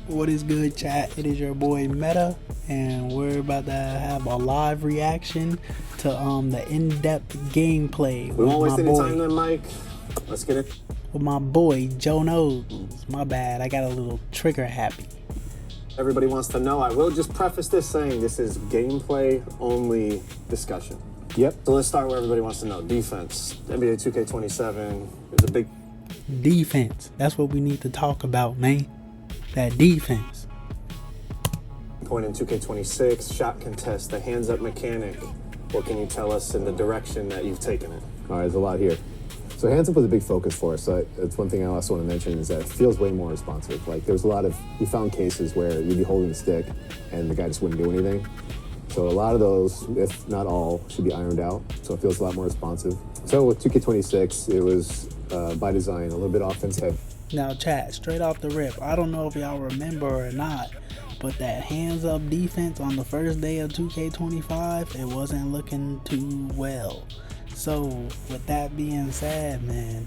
What is good, chat? It is your boy Meta, and we're about to have a live reaction to the in-depth gameplay. We won't waste any time then, Mike. Let's get it. With my boy Joe Knows. My bad, I got a little trigger happy. Everybody wants to know. I will just preface this saying this is gameplay only discussion. Yep. So let's start where everybody wants to know. Defense. Nba2k27 is a big defense. That's what we need to talk about, man. That defense. point in 2k26, shot contest, the hands up mechanic. What can you tell us in the direction that you've taken it? All right, there's a lot here. So hands up was a big focus for us. So that's one thing I also want to mention is that it feels way more responsive. Like there's a lot of, we found cases where you'd be holding the stick and the guy just wouldn't do anything. So a lot of those, if not all, should be ironed out. So it feels a lot more responsive. So with 2k26, it was by design, a little bit offense heavy. Now chat, straight off the rip, I don't know if y'all remember or not, but that hands up defense on the first day of 2k25, it wasn't looking too well. So with that being said, man,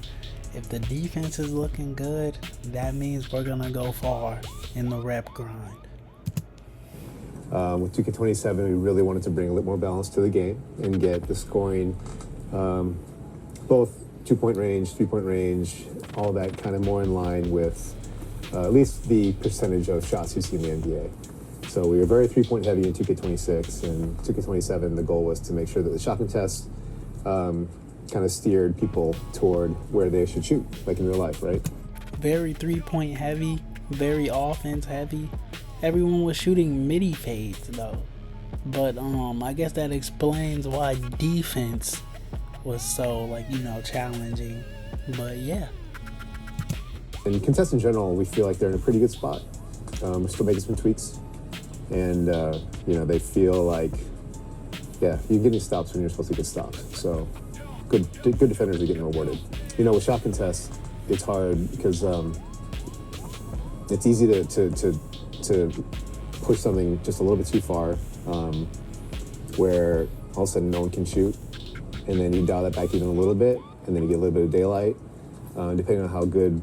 if the defense is looking good, that means we're gonna go far in the rep grind. With 2k27, we really wanted to bring a little more balance to the game and get the scoring, both 2-point range, 3-point range, all that kind of more in line with at least the percentage of shots you see in the NBA. So we were very 3-point heavy in 2k26, and 2k27, the goal was to make sure that the shot contest kind of steered people toward where they should shoot, like in real life, right? Very 3-point heavy, very offense heavy. Everyone was shooting midi fades though, but I guess that explains why defense was so, like, you know, challenging. But yeah. And contests in general, we feel like they're in a pretty good spot. We're still making some tweaks, and you know, they feel like, yeah, you can get any stops when you're supposed to get stops. So good defenders are getting rewarded. You know, with shot contests, it's hard because it's easy to push something just a little bit too far, where all of a sudden no one can shoot, and then you dial that back even a little bit, and then you get a little bit of daylight. Depending on how good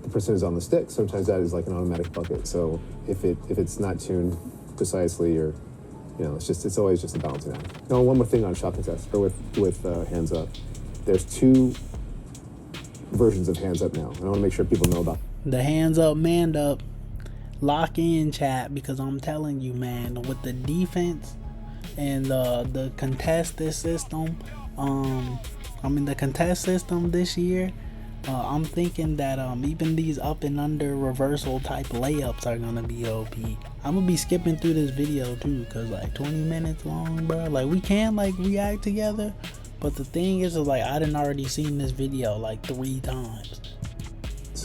the person is on the stick, sometimes that is like an automatic bucket. So if it's not tuned precisely, or you know, it's always just a balancing act. Now, one more thing on shot contest, or with hands up. There's two versions of hands up now, and I want to make sure people know about the hands up, man up. Lock in, chat, because I'm telling you, man, with the defense and the contested system, the contest system this year, I'm thinking that even these up and under reversal type layups are gonna be OP. I'm gonna be skipping through this video too, cause like 20 minutes long, bro. Like we can like react together, but the thing is like I done already seen this video like 3 times.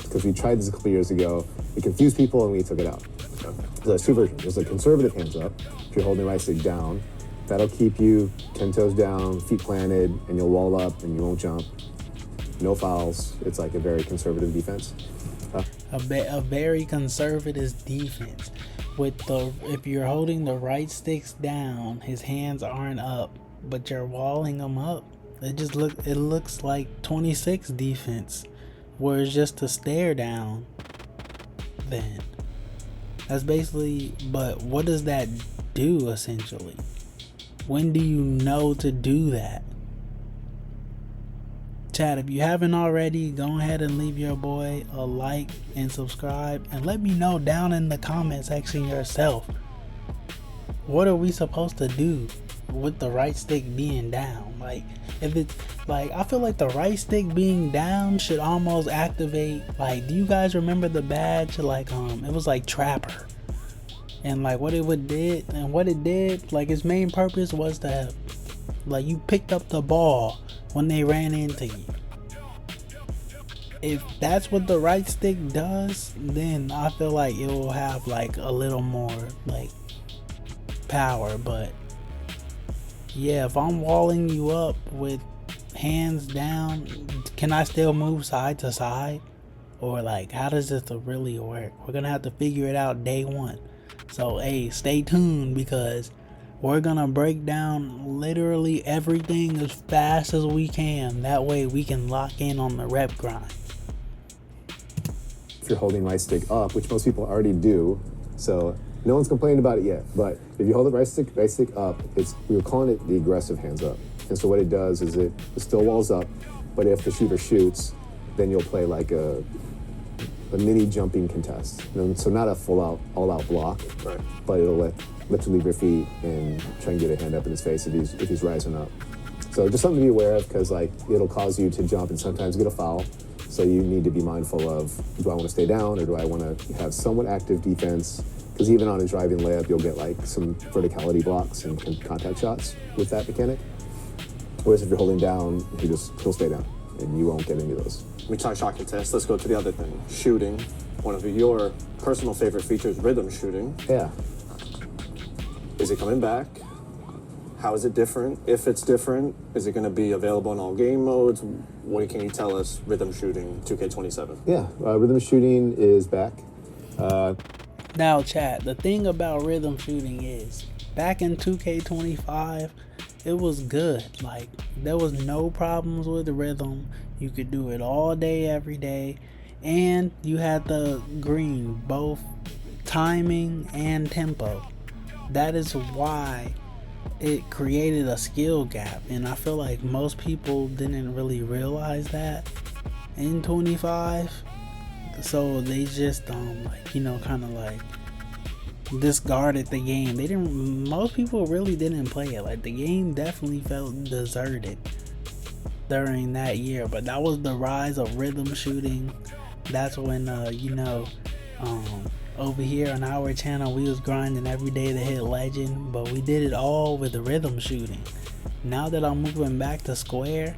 Because we tried this a couple years ago, it confused people and we took it out. So there's two versions. There's a conservative hands up. If you're holding the right stick down, that'll keep you 10 toes down, feet planted, and you'll wall up and you won't jump. No fouls. It's like a very conservative defense. A very conservative defense. If you're holding the right sticks down, his hands aren't up, but you're walling them up. It looks like 26 defense, where it's just a stare down. Then that's basically, but what does that do essentially? When do you know to do that? Chat, if you haven't already, go ahead and leave your boy a like and subscribe, and let me know down in the comment section yourself, what are we supposed to do with the right stick being down? Like, if it's like, I feel like the right stick being down should almost activate, like, do you guys remember the badge? Like, it was like Trapper, and like what it did, like its main purpose was to, like, you picked up the ball when they ran into you. If that's what the right stick does, then I feel like it will have like a little more like power. But yeah, if I'm walling you up with hands down, can I still move side to side? Or like, how does this really work? We're gonna have to figure it out day one. So hey, stay tuned, because we're gonna break down literally everything as fast as we can. That way we can lock in on the rep grind. if you're holding right stick up, which most people already do, so no one's complained about it yet, but if you hold the right stick up, we were calling it the aggressive hands up. And so what it does is it still walls up, but if the shooter shoots, then you'll play like a mini jumping contest. So not a full all out block, right, but it'll let you leave your feet and try and get a hand up in his face if he's rising up. So just something to be aware of, because like it'll cause you to jump and sometimes get a foul. So you need to be mindful of, do I want to stay down or do I want to have somewhat active defense? Because even on a driving layup, you'll get like some verticality blocks and contact shots with that mechanic. Whereas if you're holding down, he'll stay down and you won't get any of those. We talked shot contest. Let's go to the other thing. Shooting. One of your personal favorite features, rhythm shooting. Yeah. Is it coming back? How is it different? If it's different, is it going to be available in all game modes? What can you tell us, rhythm shooting 2K27? Yeah, rhythm shooting is back. Now, chat, the thing about rhythm shooting is, back in 2K25, it was good. Like, there was no problems with the rhythm. You could do it all day, every day. And you had the green, both timing and tempo. That is why it created a skill gap. And I feel like most people didn't really realize that in 25. So they just kind of like discarded the game. Most people really didn't play it. Like, the game definitely felt deserted during that year. But that was the rise of rhythm shooting. That's when over here on our channel we was grinding every day to hit legend, but we did it all with the rhythm shooting. Now that I'm moving back to square,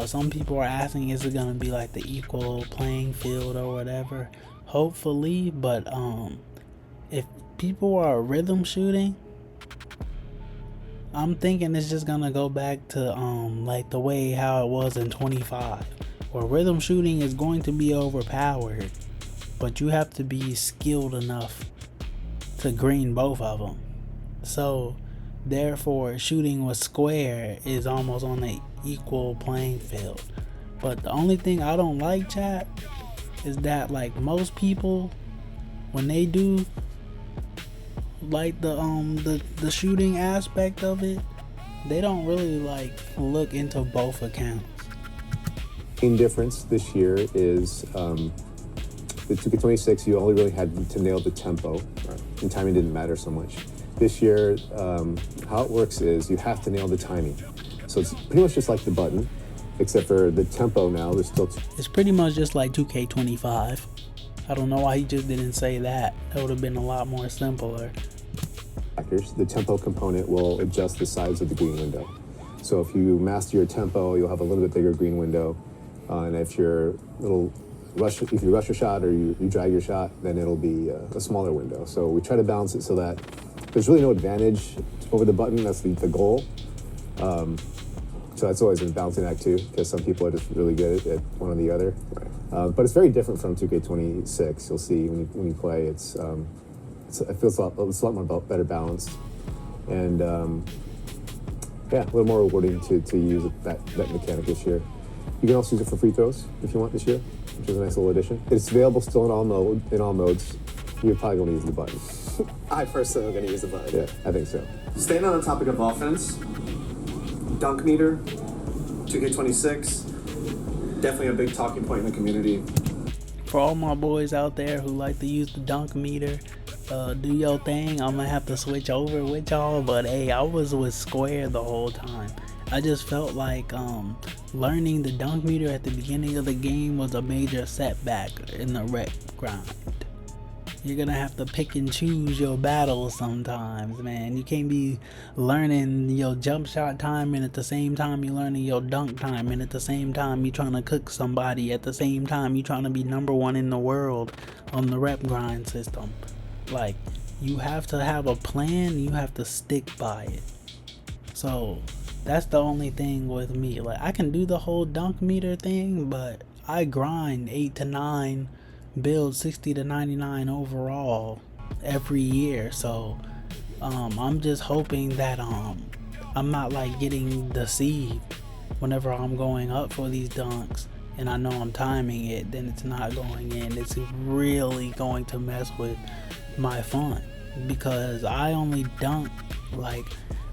some people are asking, is it gonna be like the equal playing field or whatever? Hopefully, but if people are rhythm shooting, I'm thinking it's just gonna go back to like the way how it was in 25, where rhythm shooting is going to be overpowered, but you have to be skilled enough to green both of them. So therefore, shooting with square is almost on the equal playing field. But the only thing I don't like, chat, is that like most people, when they do like the shooting aspect of it, they don't really like look into both accounts. Main difference this year is the 2K26, you only really had to nail the tempo, right, and timing didn't matter so much. This year, how it works is you have to nail the timing. So it's pretty much just like the button, except for the tempo now. It's pretty much just like 2K25. I don't know why he just didn't say that. That would have been a lot more simpler. The tempo component will adjust the size of the green window. So if you master your tempo, you'll have a little bit bigger green window. And if you rush your shot or you drag your shot, then it'll be a smaller window. So we try to balance it so that there's really no advantage over the button. That's the goal. So that's always a balancing act too, because some people are just really good at one or the other. Right. But it's very different from 2K26. You'll see when you play, it feels a lot more better balanced, and yeah, a little more rewarding to use that mechanic this year. You can also use it for free throws if you want this year, which is a nice little addition. It's available still in all modes. You're probably going to use the button. I personally am going to use the button. Yeah, I think so. Staying on the topic of offense, dunk meter, 2K26, definitely a big talking point in the community. For all my boys out there who like to use the dunk meter, do your thing. I'm gonna have to switch over with y'all, but hey, I was with square the whole time. I just felt like learning the dunk meter at the beginning of the game was a major setback in the rep grind. You're gonna have to pick and choose your battles sometimes, man. You can't be learning your jump shot time and at the same time you're learning your dunk time, and at the same time you're trying to cook somebody, at the same time you're trying to be number one in the world on the rep grind system. Like, you have to have a plan, you have to stick by it. So that's the only thing with me. Like, I can do the whole dunk meter thing, but I grind 8 to 9, build 60 to 99 overall every year. So I'm just hoping that I'm not like getting deceived whenever I'm going up for these dunks and I know I'm timing it, then it's not going in. It's really going to mess with my fun, because I only dunk like,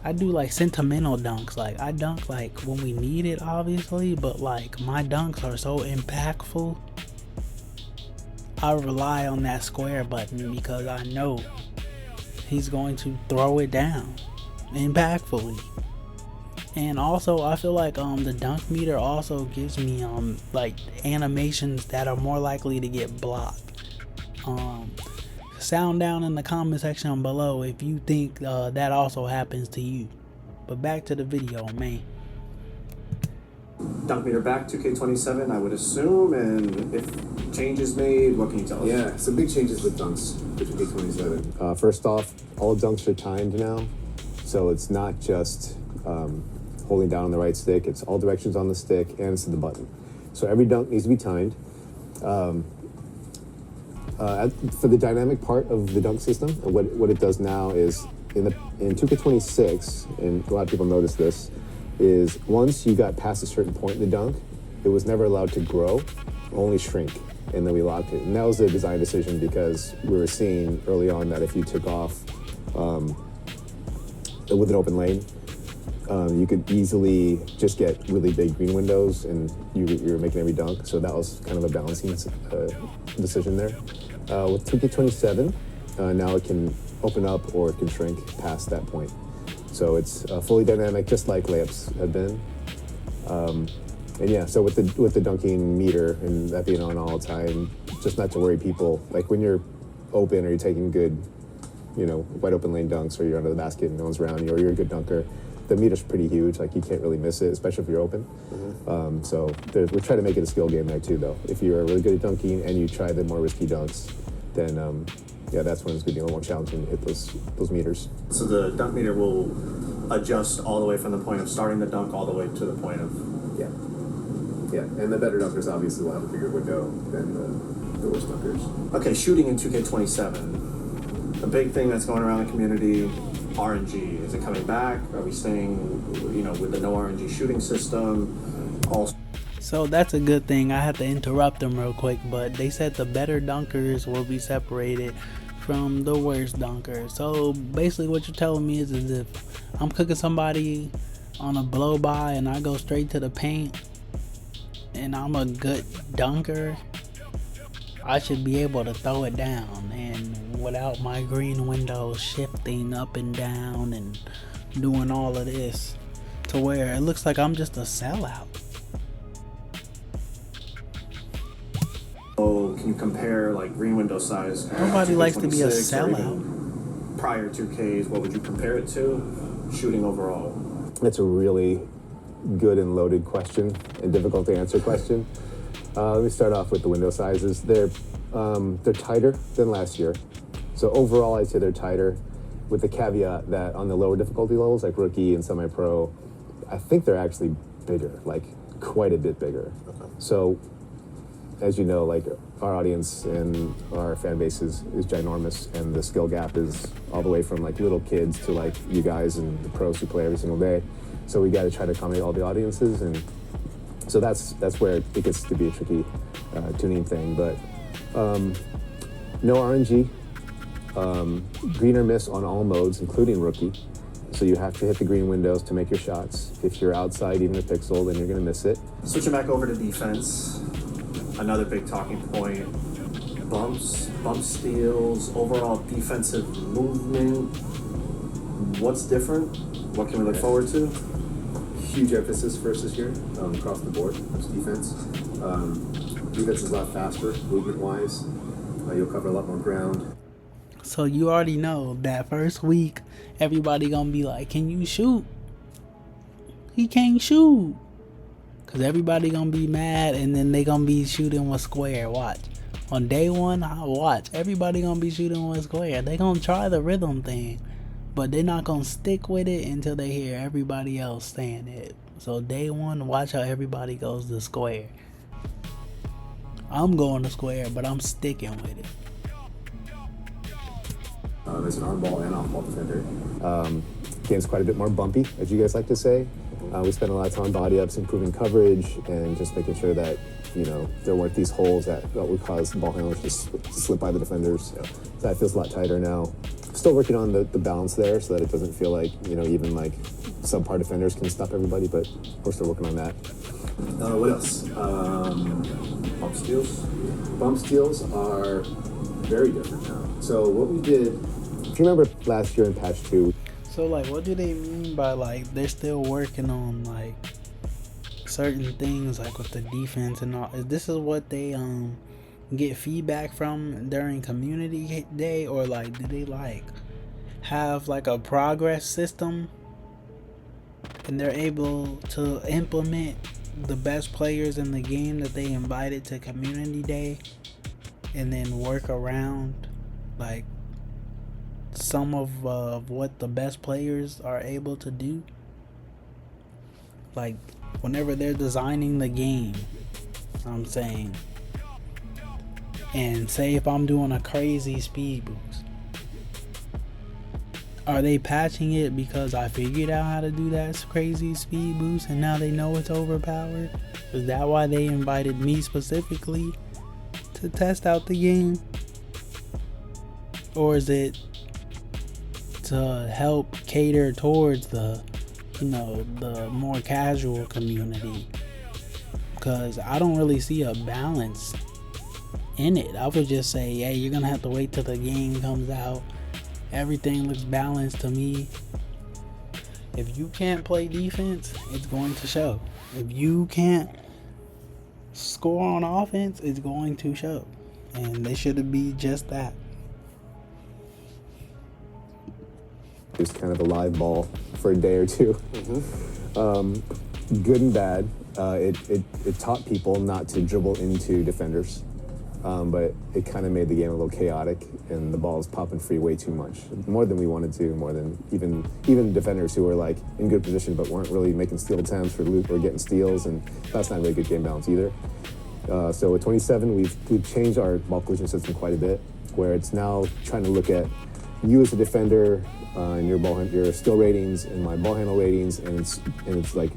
I do like sentimental dunks. Like I dunk like when we need it, obviously, but like my dunks are so impactful, I rely on that square button because I know he's going to throw it down impactfully. And also I feel like the dunk meter also gives me like animations that are more likely to get blocked. Sound down in the comment section below if you think that also happens to you. But back to the video, man. Dunk meter back, 2K27, I would assume, and if changes made, what can you tell us? Yeah, some big changes with dunks for 2K27. First off, all dunks are timed now, so it's not just holding down on the right stick, it's all directions on the stick and it's the button. So every dunk needs to be timed. For the dynamic part of the dunk system, what it does now is in 2K26, and a lot of people notice this, is once you got past a certain point in the dunk, it was never allowed to grow, only shrink, and then we locked it. And that was a design decision because we were seeing early on that if you took off with an open lane, you could easily just get really big green windows and you were making every dunk. So that was kind of a balancing decision there. With 2K27, now it can open up or it can shrink past that point. So it's fully dynamic, just like layups have been. And yeah, so with the dunking meter and that being on all the time, just not to worry people, like when you're open or you're taking good, wide open lane dunks, or you're under the basket and no one's around you, or you're a good dunker, the meter's pretty huge, like you can't really miss it, especially if you're open. Mm-hmm. So we try to make it a skill game there too, though. If you're really good at dunking and you try the more risky dunks, then yeah, that's when it's going to be a little more challenging to hit those meters. So the dunk meter will adjust all the way from the point of starting the dunk all the way to the point of... Yeah, and the better dunkers obviously will have a bigger window than the worst dunkers. Okay, shooting in 2K27. A big thing that's going around the community, RNG. Is it coming back? Are we staying, with the no RNG shooting system? So that's a good thing. I have to interrupt them real quick, but they said the better dunkers will be separated from the worst dunkers. So basically what you're telling me is if I'm cooking somebody on a blow by and I go straight to the paint and I'm a good dunker, I should be able to throw it down and without my green window shifting up and down and doing all of this to where it looks like I'm just a sellout. Oh, can you compare like green window size? Nobody likes to be a sellout. Prior 2Ks, what would you compare it to? Shooting overall. That's a really good and loaded question and difficult to answer question. Let me start off with the window sizes. They're tighter than last year. So overall, I'd say they're tighter, with the caveat that on the lower difficulty levels, like rookie and semi-pro, I think they're actually bigger, like quite a bit bigger. Okay. So, as you know, like our audience and our fan base is ginormous, and the skill gap is all the way from like little kids to like you guys and the pros who play every single day. So we got to try to accommodate all the audiences, and so that's where it gets to be a tricky tuning thing. But no RNG, green or miss on all modes, including rookie. So you have to hit the green windows to make your shots. If you're outside even a pixel, then you're going to miss it. Switching back over to defense, another big talking point. Bumps, bump steals, overall defensive movement. What's different? What can we look forward to? Huge emphasis for us this year across the board. It's defense. Defense is a lot faster, movement-wise. You'll cover a lot more ground. So you already know that first week, everybody gonna be like, "Can you shoot?" He can't shoot, cause everybody gonna be mad, and then they gonna be shooting with square. Watch. On day one, watch. Everybody gonna be shooting with square. They gonna try the rhythm thing, but they're not gonna stick with it until they hear everybody else saying it. So day one, watch how everybody goes to square. I'm going to square, but I'm sticking with it. There's an on ball and off ball defender. Game's quite a bit more bumpy, as you guys like to say. We spend a lot of time on body ups, improving coverage, and just making sure that there weren't these holes that would cause ball handlers to slip by the defenders. So that feels a lot tighter now. Still working on the balance there so that it doesn't feel like, even like subpar defenders can stop everybody, but we're still working on that. What else? Bump steals. Bump steals are very different now. So what we did, if you remember last year in patch 2. So like, what do they mean by like they're still working on like certain things like with the defense and all? This is what they get feedback from during community day, or like do they like have like a progress system and they're able to implement the best players in the game that they invited to community day and then work around like some of what the best players are able to do? Like whenever they're designing the game, I'm saying, and say if I'm doing a crazy speed boost, are they patching it because I figured out how to do that crazy speed boost and now they know it's overpowered? Is that why they invited me specifically to test out the game? Or is it to help cater towards the more casual community? Because I don't really see a balance in it. I would just say, hey, you're gonna have to wait till the game comes out. Everything looks balanced to me. If you can't play defense, it's going to show. If you can't score on offense, it's going to show. And they should be just that. Just kind of a live ball for a day or two. Good and bad. It taught people not to dribble into defenders, but it kind of made the game a little chaotic, and the ball was popping free way too much, more than we wanted to, more than even defenders who were like in good position but weren't really making steal attempts for loop or getting steals, and that's not really good game balance either. So with 27, we've changed our ball collision system quite a bit, where it's now trying to look at you as a defender and your skill ratings and my ball handle ratings, and it's like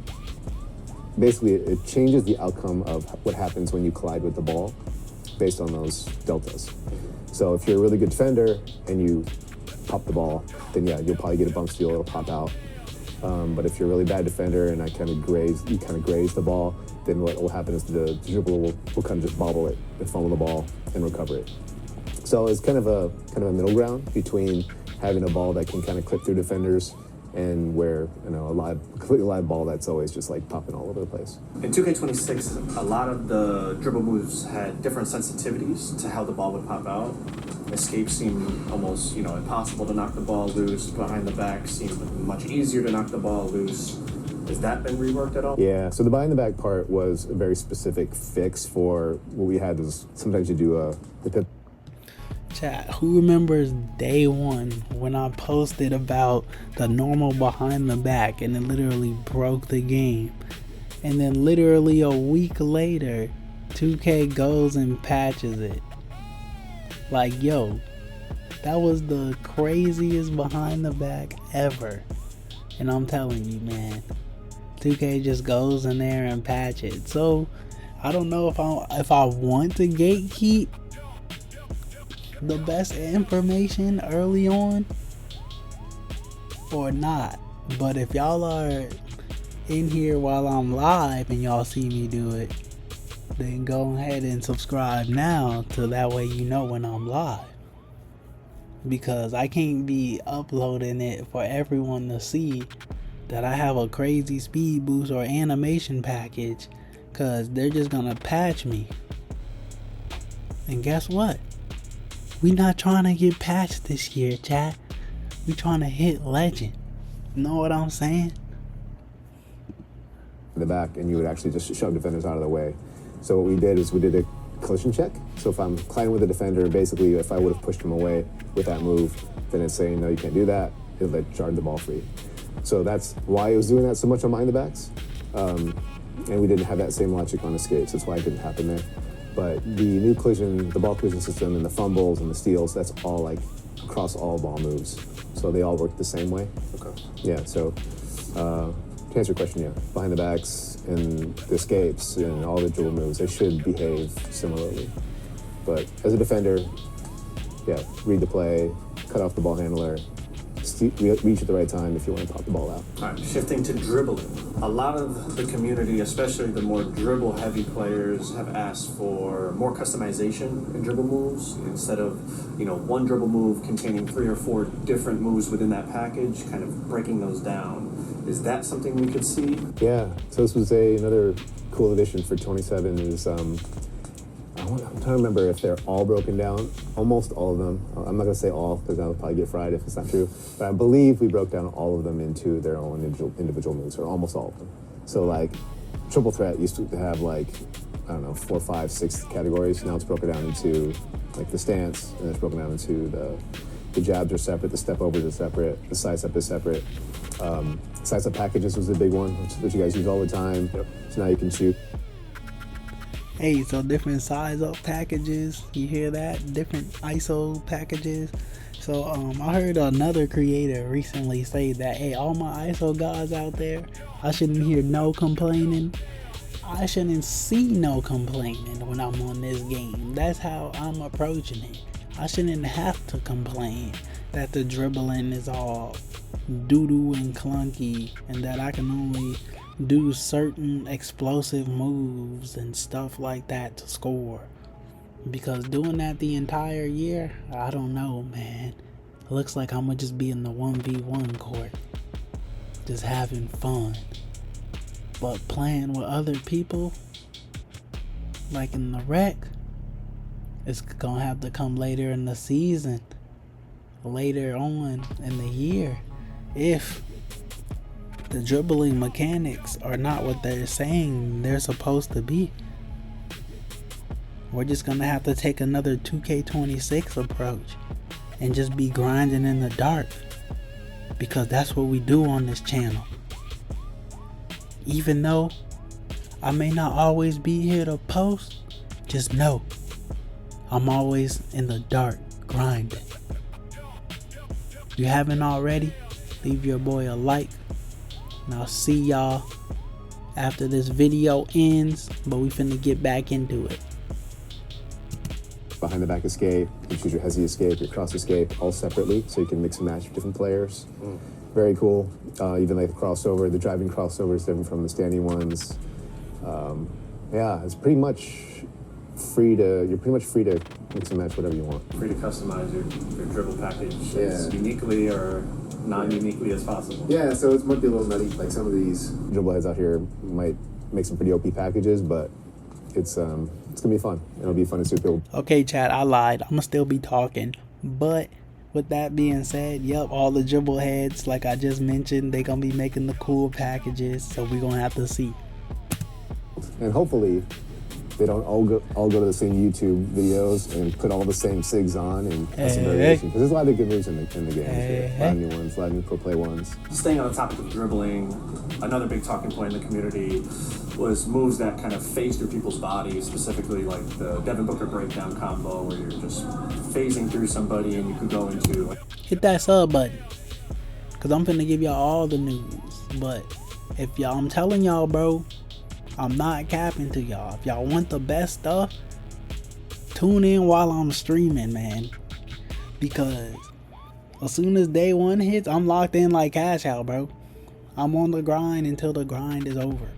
basically it changes the outcome of what happens when you collide with the ball based on those deltas. So if you're a really good defender and you pop the ball, then yeah, you'll probably get a bump steal, it'll pop out. But if you're a really bad defender and you kind of graze the ball, then what will happen is the dribble will kind of just bobble it and fumble the ball and recover it. So it's kind of a middle ground between having a ball that can kind of clip through defenders and where a completely live ball that's always just like popping all over the place. In 2K26, a lot of the dribble moves had different sensitivities to how the ball would pop out. Escape seemed almost impossible to knock the ball loose. Behind the back seemed much easier to knock the ball loose. Has that been reworked at all? Yeah, so the behind the back part was a very specific fix for what we had. Was sometimes you do the pip. Chat, who remembers day one when I posted about the normal behind the back and it literally broke the game? And then literally a week later, 2K goes and patches it. Like, yo, that was the craziest behind the back ever. And I'm telling you, man, 2K just goes in there and patch it. So I don't know if I want to gatekeep the best information early on or not. But if y'all are in here while I'm live and y'all see me do it, then go ahead and subscribe now, so that way you know when I'm live, because I can't be uploading it for everyone to see that I have a crazy speed boost or animation package, because they're just gonna patch me. And guess what? We not trying to get patched this year, chat. We trying to hit legend. Know what I'm saying? In the back, and you would actually just shove defenders out of the way. So what we did is we did a collision check. So if I'm colliding with a defender, basically if I would have pushed him away with that move, then it's saying, no, you can't do that. It let charge the ball free. So that's why it was doing that so much on behind the backs. And we didn't have that same logic on escapes. That's why it didn't happen there. But the new collision, the ball collision system and the fumbles and the steals, that's all like across all ball moves. So they all work the same way. Okay. Yeah, so to answer your question, yeah, behind the backs and the escapes and all the dribble moves, they should behave similarly. But as a defender, yeah, read the play, cut off the ball handler, reach at the right time if you want to pop the ball out. All right, shifting to dribbling. A lot of the community, especially the more dribble-heavy players, have asked for more customization in dribble moves instead of, one dribble move containing 3 or 4 different moves within that package, kind of breaking those down. Is that something we could see? Yeah, so this was another cool addition for 27 is, I'm trying to remember if they're all broken down, almost all of them. I'm not going to say all because I'll probably get fried if it's not true, but I believe we broke down all of them into their own individual moves, or almost all of them. So like triple threat used to have 4, 5, 6 categories. Now it's broken down into like the stance, and it's broken down into the jabs are separate, the step overs are separate, the side step is separate. Side step packages was a big one, which you guys use all the time. Yep. So now you can shoot. Hey, so different size up packages, you hear that? Different ISO packages. So I heard another creator recently say that, hey, all my ISO guys out there, I shouldn't hear no complaining. I shouldn't see no complaining when I'm on this game. That's how I'm approaching it. I shouldn't have to complain that the dribbling is all doo-doo and clunky and that I can only do certain explosive moves and stuff like that to score. Because doing that the entire year, I don't know, man. It looks like I'm gonna just be in the 1v1 court, just having fun. But playing with other people, like in the rec, it's gonna have to come later in the season, later on in the year, if the dribbling mechanics are not what they're saying they're supposed to be. We're just gonna have to take another 2K26 approach and just be grinding in the dark, because that's what we do on this channel. Even though I may not always be here to post, just know I'm always in the dark grinding. If you haven't already, leave your boy a like, and I'll see y'all after this video ends, but we finna get back into it. Behind the back escape, you choose your hezzy escape, your cross escape, all separately, so you can mix and match with different players. Very cool. Even like the crossover, the driving crossover is different from the standing ones. Yeah, it's pretty much you're pretty much free to mix and match whatever you want. Free to customize your dribble package as uniquely or non-uniquely as possible. Yeah, so it might be a little nutty. Like some of these dribble heads out here might make some pretty OP packages, but it's gonna be fun. It'll be fun to see people. Okay, chat, I lied. I'm gonna still be talking, but with that being said, yep, all the dribble heads, like I just mentioned, they gonna be making the cool packages, so we're gonna have to see. And hopefully they don't all go to the same YouTube videos and put all the same sigs on and have some variation, because there's a lot of good moves in the game. A lot of new ones, a lot of new pro play ones. Staying on the topic of dribbling, another big talking point in the community was moves that kind of phase through people's bodies, specifically like the Devin Booker breakdown combo, where you're just phasing through somebody and you could go into hit that sub button, because I'm finna give y'all all the news. But if y'all, I'm telling y'all, bro, I'm not capping to y'all. If y'all want the best stuff, tune in while I'm streaming, man. Because as soon as day one hits, I'm locked in like cash out, bro. I'm on the grind until the grind is over.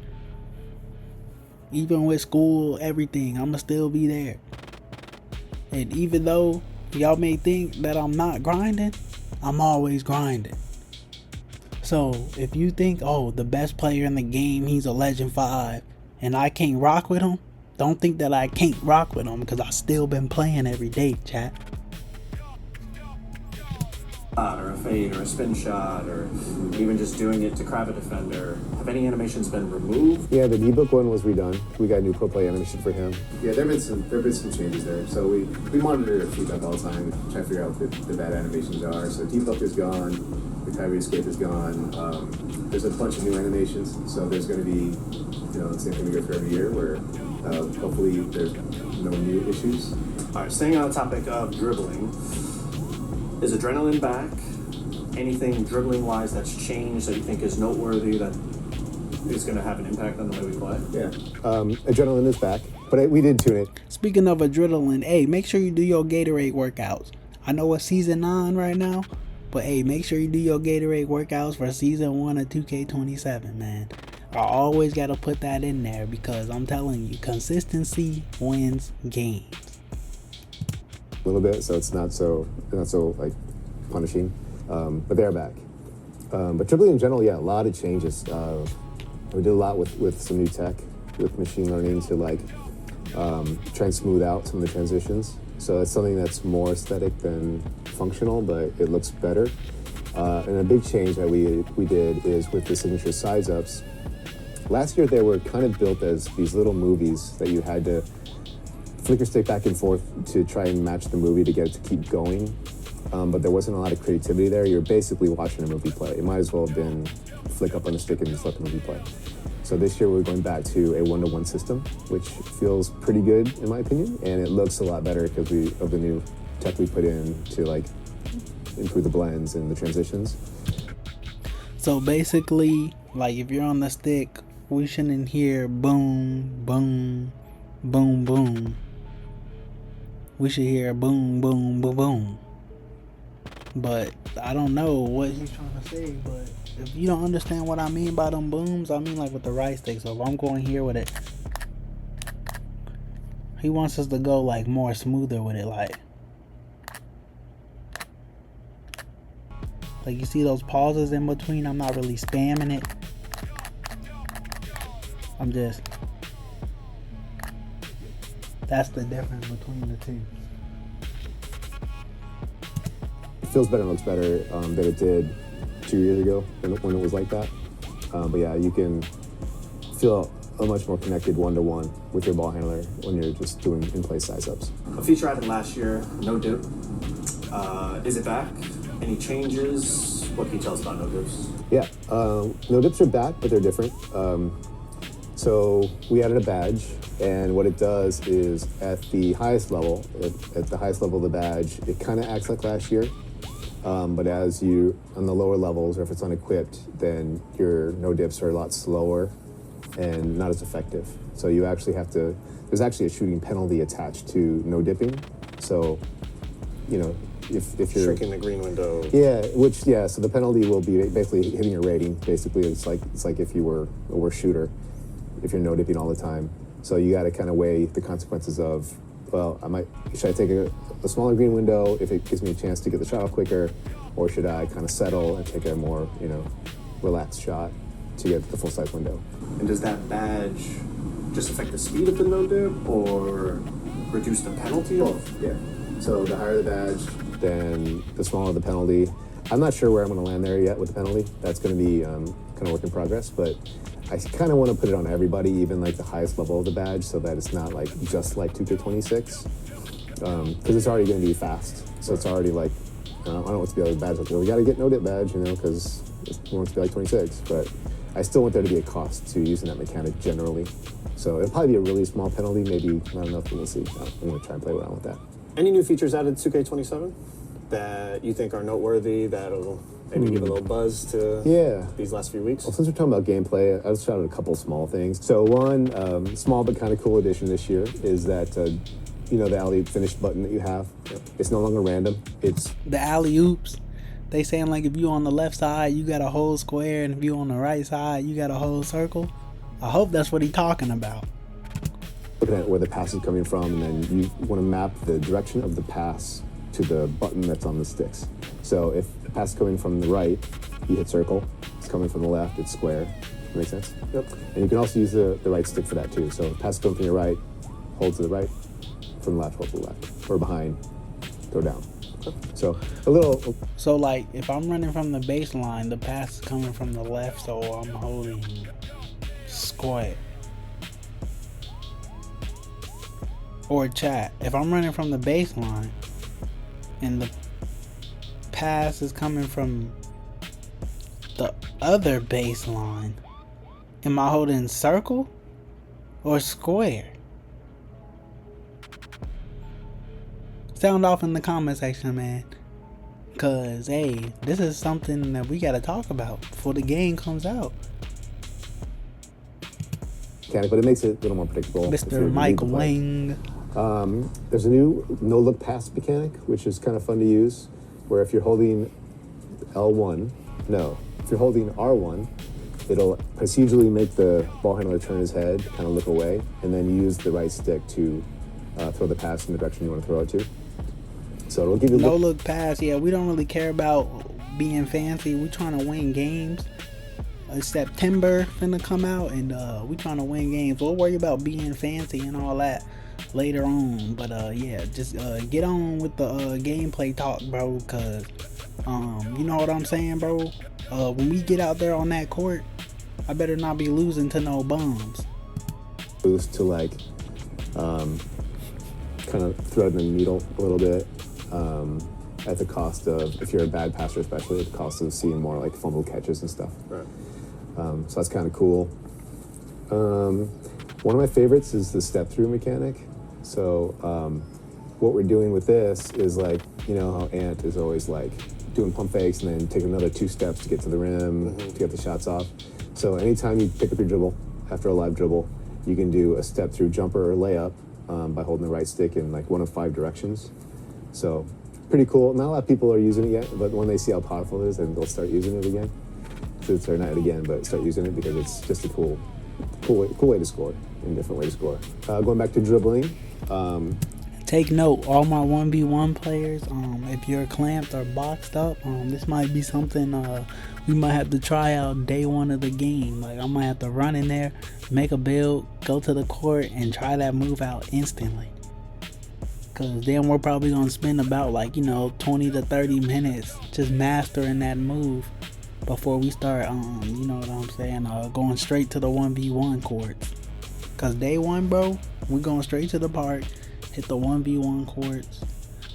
Even with school, everything, I'ma still be there. And even though y'all may think that I'm not grinding, I'm always grinding. So if you think, oh, the best player in the game, he's a legend 5, and I can't rock with him, don't think that I can't rock with him, because I still been playing every day, chat. Or a fade or a spin shot, or even just doing it to grab a defender. Have any animations been removed? Yeah, the D-Book one was redone. We got a new pro play animation for him. Yeah, there have been some changes there. So we monitor feedback all the time, try to figure out what the bad animations are. So D-Book is gone, the Kyrie escape is gone. There's a bunch of new animations, so there's going to be, the same thing we go through every year, where hopefully there's no new issues. All right, staying on the topic of dribbling, is adrenaline back? Anything dribbling-wise that's changed that you think is noteworthy that is going to have an impact on the way we play. Yeah. Adrenaline is back, but we did tune it. Speaking of adrenaline, hey, make sure you do your Gatorade workouts. I know it's season 9 right now, but hey, make sure you do your Gatorade workouts for season 1 of 2K27, man. I always got to put that in there because I'm telling you, consistency wins games. A little bit, so it's not so like punishing, but they're back. But dribbling in general, yeah, a lot of changes. We did a lot with some new tech, with machine learning to like try and smooth out some of the transitions. So it's something that's more aesthetic than functional, but it looks better. And a big change that we did is with the signature size ups. Last year they were kind of built as these little movies that you had to flicker stick back and forth to try and match the movie to get it to keep going. But there wasn't a lot of creativity there. You're basically watching a movie play. It might as well have been flick up on a stick and just let the movie play. So this year we're going back to a 1-to-1 system, which feels pretty good in my opinion, and it looks a lot better because of the new tech we put in to like improve the blends and the transitions. So basically, like if you're on the stick, we shouldn't hear boom, boom, boom, boom. We should hear boom, boom, boom, boom. But I don't know what he's trying to say, but if you don't understand what I mean by them booms, I mean like with the right stick. So if I'm going here with it, he wants us to go like more smoother with it, like you see those pauses in between. I'm not really spamming it. I'm just, that's the difference between the two. It feels better and looks better than it did 2 years ago when it was like that. But yeah, you can feel a much more connected 1-to-1 with your ball handler when you're just doing in-play size ups. A feature added last year, no dip. Is it back? Any changes? What can you tell us about no dips? Yeah, no dips are back, but they're different. So we added a badge, and what it does is at the highest level, at the highest level of the badge, it kind of acts like last year. But as you, on the lower levels, or if it's unequipped, then your no dips are a lot slower and not as effective. So you actually have to, there's actually a shooting penalty attached to no dipping. So, you know, if you're shrinking the green window. Yeah, so the penalty will be basically hitting your rating. Basically, it's like if you were a worse shooter, if you're no dipping all the time. So you got to kind of weigh the consequences of, well, should I take a smaller green window if it gives me a chance to get the shot off quicker, or should I kind of settle and take a more, relaxed shot to get the full size window? And does that badge just affect the speed of the no dip or reduce the penalty? Yeah. So the higher the badge, then the smaller the penalty. I'm not sure where I'm going to land there yet with the penalty. That's going to be kind of work in progress, but I kind of want to put it on everybody, even like the highest level of the badge, so that it's not like just like 2K26, because it's already going to be fast. So it's already like, I don't want it to be like a badge like, well, we got to get no dip badge, because we want it to be like 26, but I still want there to be a cost to using that mechanic generally. So it'll probably be a really small penalty, maybe not enough, but we'll see. I'm going to try and play around with that. Any new features added to 2K27 that you think are noteworthy, that'll maybe give a little buzz to these last few weeks? Well, since we're talking about gameplay, I'll shout out a couple small things. So one small but kind of cool addition this year is that, the alley finish button that you have, it's no longer random. It's the alley oops. They saying like if you on the left side, you got a whole square, and if you on the right side, you got a whole circle. I hope that's what he's talking about. Looking at where the pass is coming from, and then you want to map the direction of the pass to the button that's on the sticks. So if the pass is coming from the right, you hit circle. It's coming from the left, it's square. Make sense? Yep. And you can also use the right stick for that too. So if the pass is coming from your right, hold to the right. From the left, hold to the left. Or behind, go down. So a little. So like if I'm running from the baseline, the pass is coming from the left, so I'm holding square. Or chat. If I'm running from the baseline and the pass is coming from the other baseline, am I holding circle or square? Sound off in the comment section, man. Cause hey, this is something that we gotta talk about before the game comes out. mechanic, but it makes it a little more predictable. Mr. Mike Wing. There's a new no-look pass mechanic, which is kind of fun to use, where if you're holding if you're holding R1, it'll procedurally make the ball handler turn his head, kind of look away, and then use the right stick to throw the pass in the direction you want to throw it to. So it'll give you no look pass. Yeah, we don't really care about being fancy. We trying to win games. September finna come out, and we trying to win games. We'll worry about being fancy and all that later on. But yeah, just get on with the gameplay talk, bro. Cause you know what I'm saying, bro. When we get out there on that court, I better not be losing to no bums. Boost to like kind of thread the needle a little bit. At the cost of, if you're a bad passer especially, at the cost of seeing more like fumble catches and stuff. Right. So that's kind of cool. One of my favorites is the step-through mechanic. So what we're doing with this is like, you know how Ant is always like doing pump fakes and then taking another 2 steps to get to the rim, to get the shots off. So anytime you pick up your dribble, after a live dribble, you can do a step-through jumper or layup by holding the right stick in like one of 5 directions. So pretty cool. Not a lot of people are using it yet, but when they see how powerful it is, then they'll start using it again. Or not again, but start using it because it's just a cool way to score, and a different way to score. Going back to dribbling. Take note, all my 1v1 players, if you're clamped or boxed up, this might be something we might have to try out day 1 of the game. Like I might have to run in there, make a build, go to the court, and try that move out instantly. Cause then we're probably gonna spend about 20 to 30 minutes just mastering that move before we start you know what I'm saying, going straight to the 1v1 courts. Cause day 1, bro, we're going straight to the park, hit the 1v1 courts.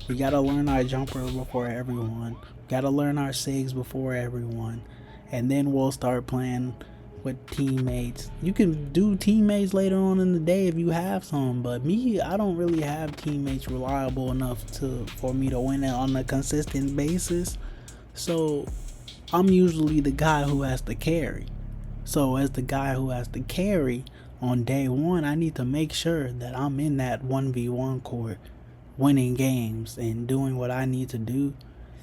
We gotta learn our jumper before everyone, gotta learn our sigs before everyone, and then we'll start playing with teammates. You can do teammates later on in the day if you have some, but me, I don't really have teammates reliable enough for me to win it on a consistent basis. So I'm usually the guy who has to carry. So as the guy who has to carry on day 1, I need to make sure that I'm in that 1v1 court winning games and doing what I need to do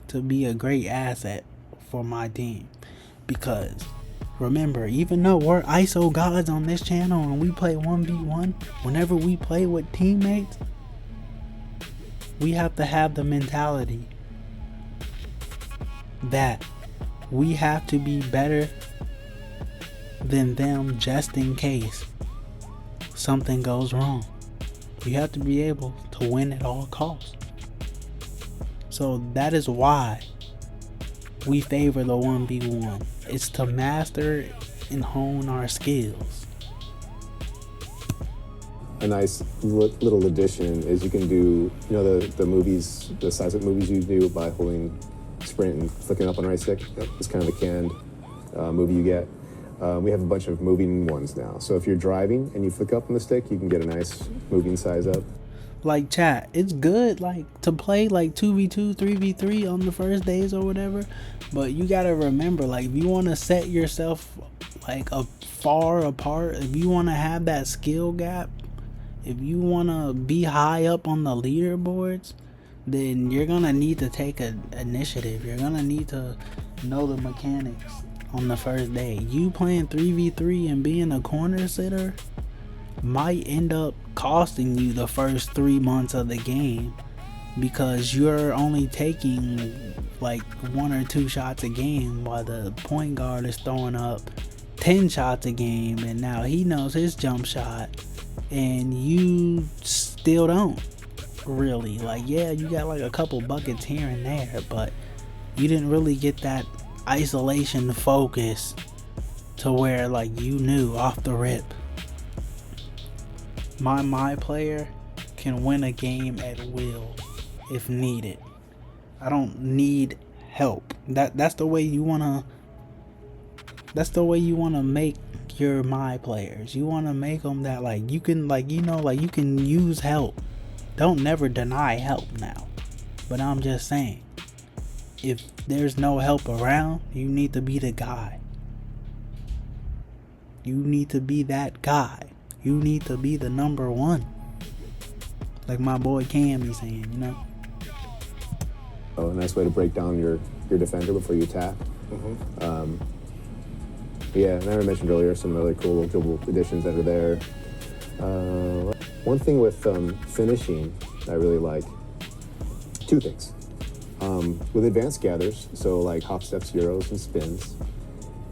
to be a great asset for my team. Because remember, even though we're ISO gods on this channel and we play 1v1, whenever we play with teammates, we have to have the mentality that we have to be better than them just in case something goes wrong. You have to be able to win at all costs. So that is why we favor the 1v1. It's to master and hone our skills. A nice little addition is you can do, the movies, the size of movies you do by holding sprint and flicking up on the right stick. It's kind of a canned movie you get. We have a bunch of moving ones now. So if you're driving and you flick up on the stick, you can get a nice moving size up. Like chat, it's good to play 2v2, 3v3 on the first days or whatever. But you gotta remember, if you want to set yourself far apart, if you want to have that skill gap, if you want to be high up on the leaderboards, then you're gonna need to take an initiative. You're gonna need to know the mechanics on the first day. You playing 3v3 and being a corner sitter might end up costing you the first 3 months of the game, because you're only taking 1 or 2 shots a game while the point guard is throwing up 10 shots a game, and now he knows his jump shot and you still don't really. Yeah, you got a couple buckets here and there, but you didn't really get that isolation focus to where you knew off the rip, my player can win a game at will if needed. I don't need help. That's the way you wanna make your my players. You wanna make them that you can you can use help. Don't never deny help now. But I'm just saying, if there's no help around, you need to be the guy. You need to be that guy. You need to be the number one. Like my boy Cam be saying, you know? Oh, a nice way to break down your defender before you attack. Yeah, and I mentioned earlier some really cool dribble additions that are there. One thing with finishing I really like, two things. With advanced gathers, so like hop steps, euros, and spins,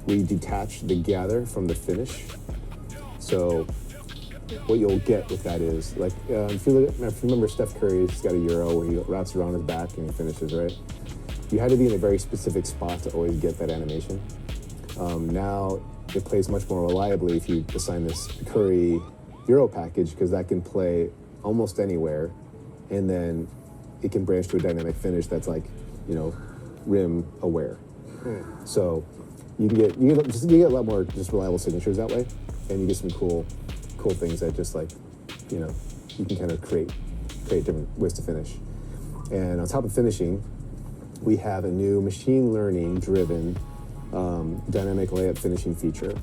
we detach the gather from the finish. So what you'll get with that is, like, if you remember Steph Curry's got a euro where he wraps around his back and he finishes, right? You had to be in a very specific spot to always get that animation. Now it plays much more reliably if you assign this Curry euro package, because that can play almost anywhere, and then it can branch to a dynamic finish that's like, you know, rim aware. So you get a lot more just reliable signatures that way, and you get some cool things that just, like, you know, you can kind of create different ways to finish. And on top of finishing, we have a new machine learning driven dynamic layup finishing feature,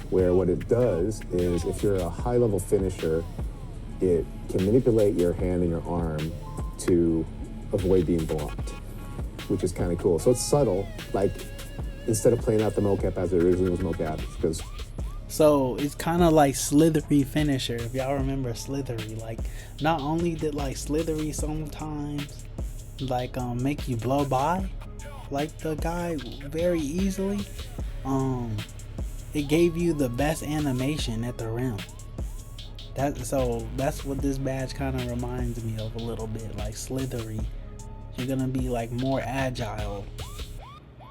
where what it does is, if you're a high level finisher, it can manipulate your hand and your arm to avoid being blocked, which is kind of cool. So it's subtle, like, instead of playing out the mocap as it originally was mocap, because so it's kind of like Slithery finisher, if y'all remember Slithery. Like, not only did like Slithery sometimes like make you blow by like the guy very easily, it gave you the best animation at the rim. That's what this badge kind of reminds me of a little bit, like Slithery. You're gonna be like more agile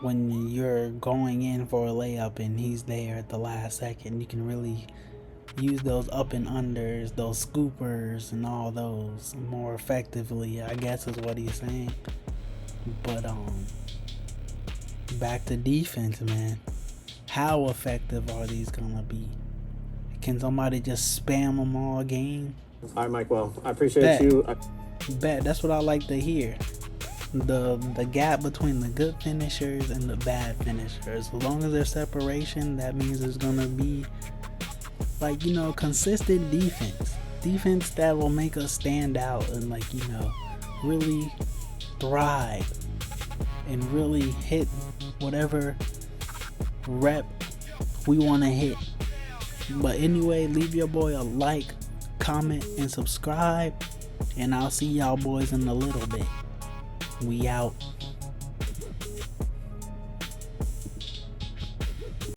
when you're going in for a layup and he's there at the last second. You can really use those up and unders, those scoopers, and all those more effectively, I guess is what he's saying. But back to defense, man. How effective are these gonna be? Can somebody just spam them all game? All right, Mike. Well, I appreciate you. Bet. That's what I like to hear. The gap between the good finishers and the bad finishers. As long as there's separation, that means there's gonna be, like, you know, consistent defense that will make us stand out and, like, you know, really thrive and really hit whatever rep we want to hit. But anyway, leave your boy a like, comment, and subscribe, and I'll see y'all boys in a little bit. We out.